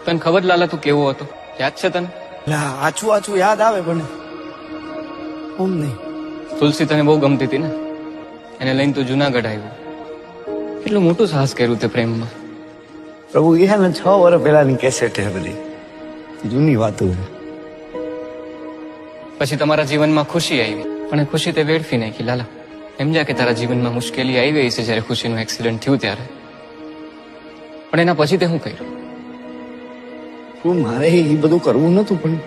તને ખબર લાલા તું કેવો હતો? યાદ છે તને? આછું આછું યાદ આવે પણ ઓમ નહીં. તુલસી તને બહુ ગમતી હતી ને, એને લઈને તું જુનાગઢ આવ્યો. કેટલું મોટું સાહસ કર્યું તે પ્રેમમાં. પ્રભુ એ હે ને 6 વર્ષ પહેલાની કેસેટ હે બધી જૂની વાતો. પછી તમારા જીવનમાં ખુશી આવી, પણ એ ખુશી તે વેડફી નાખી લાલા. સમજ્યા કે તારા જીવનમાં મુશ્કેલી આવી છે જયારે ખુશીનું એક્સિડન્ટ થયું ત્યારે, પણ એના પછી તે શું કર્યું? શું મારે એ બધું કરવું નતું, પણ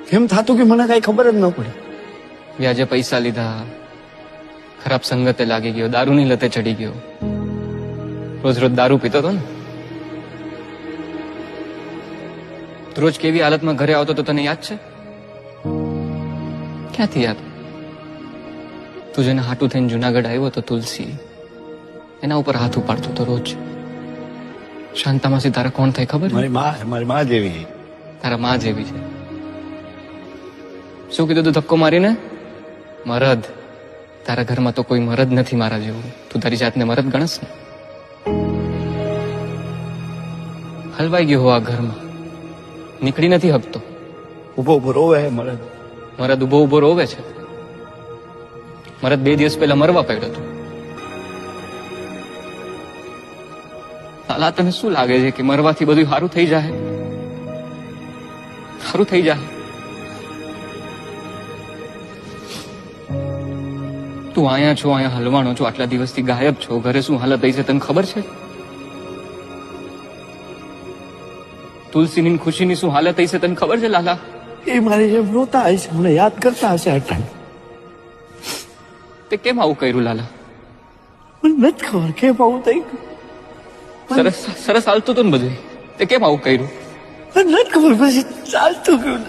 કેમ થાતું કે મને કઈ ખબર જ ન પડી. વ્યાજે પૈસા લીધા, ખરાબ સંગતે લાગી ગયો, દારૂની લતે ચડી ગયો, રોજ રોજ દારૂ પીતો હતો ને. રોજ કેવી હાલતમાં ઘરે આવતો તો તને યાદ છે? ક્યાંથી યાદ? તું જેને હાટું થઈને જુનાગઢ આવ્યો તો તુલસી, એના ઉપર હાથ ઉપાડતો તો રોજ. શાંતામાસી તારા કોણ થાય ખબર? મારી માં જેવી. તારા માં જેવી છે. શું કીધું તું ધક્કો મારીને? મરદ. તારા ઘરમાં તો કોઈ મરદ નથી મારા જેવું. તું તારી જાતને મરદ ગણસ ને? હલવાઈ ગયો હો આ ઘરમાં, નીકળી નથી હકતો. ઉભો ઉભો રોવે હે મરદ. મરદ ઉભો ઉભો રોવે છે. મરદ 2 દિવસ પહેલા મરવા પડ્યો હતો. લાલા તને શું લાગે છે કે મરવાથી બધું સારું થઈ જાય? સારું થઈ જાય? તું અહીંયા છો, અહીંયા હલવાનો છો, આટલા દિવસથી ગાયબ છો. ઘરે શું હાલત થઈ છે તને ખબર છે? તુલસીની ખુશીની શું હાલત થઈ છે તને ખબર છે લાલા? એ મારી જેમ રોતા હશે, મને યાદ કરતા હશે આ ટાઈમ. તે કેમ આવું કર્યું લાલા? મને નથી ખબર કેમ આવું થઈ ગયું. સરસ સરસ હાલતું હતું ને બધું, તે કેમ આવું કર્યું? મને નથી ખબર, પછી ચાલતું ગયું.